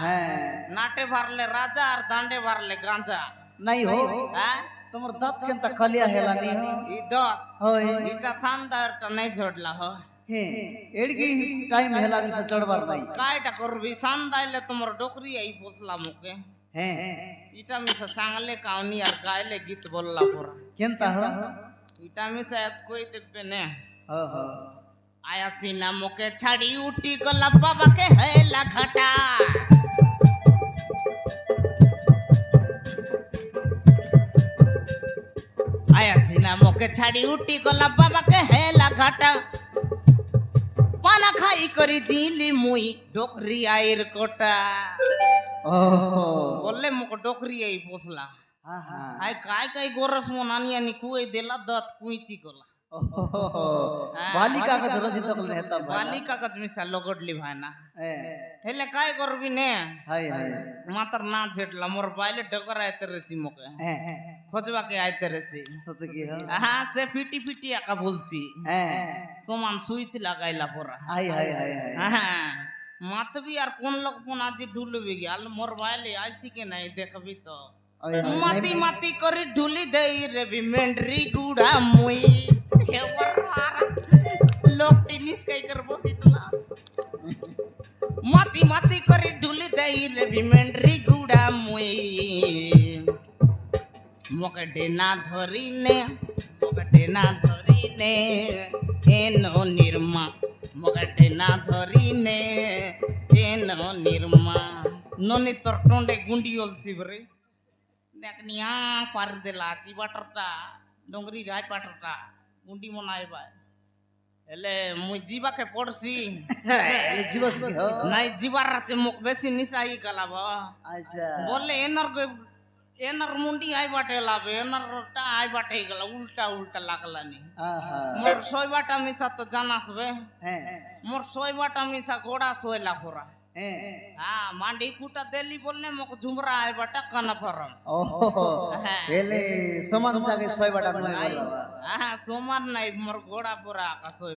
হ্যাঁ नाटे भरले राजा और दांडे भरले गांजा नहीं हो हाँ তোমার দাঁত কেন তা খালিয়া হেলা নি हो इदो होय इटा शानदार टा नहीं जोड़ला हो हे एडगी टाइम हेला मिसा चढ़बार नहीं कायटा करबी शानदार तुम्हार डोकरी आई पोसला मुके हैं इटा मिसा सांगले कावनी और गायले गीत बोलला पूरा केनता हो इटा मिसा आज कोई देबे ने हो हो आया सीना मुके छड़ी उठी गला बाबा के हेला घटा आया सीना मुके छड़ी उठी गला बाबा के हेला घटा पाना खाई करी जीली मुई डोकरी आयर कोटा ओहो बोले मुको डोकरी आई पोसला हां हां आय काय काय गोरस मो नानी आणि कुई देला दत कुईची गोला ओहो बालिका का जरा जितक नेता बालिका का मिसा लगडली भाना ए हेले काय करबी ने हाय हाय मातर ना झेटला मोर बायले डगर आयते रेसी मोके खोजवा के आयते रेसी सत की हो हां से फिटी फिटी आका बोलसी समान सुइच लगाइला पूरा हाय हाय हाय हाय हां मातवी यार कोन लोग फोन आज ढुलबी गेल मोर बायले आइसी के नहीं देखबी तो माती माती करी ढुली देई रे बी मेंढरी गुडा मुई हेवर लोक टेनिस काय कर बसितला माती माती करी ढुली देई रे बी मेंढरी गुडा मुई मोकटे ना धरीने एनो निर्मा मोकटे ना धरीने एनो निर्मा नोनी तोर टोंडे गुंडी ओलसी बरे देखनिया पार देला चिबाटरटा डोंगरी राय पाटरटा गुंडी मनाय बाय एले मुई जीवा के पड़सी एले जीवस की हो नाही जीवार राते मुक बेसी निसाई गलाब अच्छा बोले एनर मुंडी आई बाटे लाबे एनर टा आई बाटे गला उल्टा उल्टा लागला नी आहा मोर सोय बाटा मिसा तो जानास बे हैं मोर सोय बाटा मिसा घोड़ा सोयला पूरा हैं हाँ मांडी कूटा देली बोलने मोक झुमरा आई बाटा कनफरम ओहो एले समान जागे सोय बटा नय हाँ सोमवार नहीं मोर घोड़ा पूरा का सोय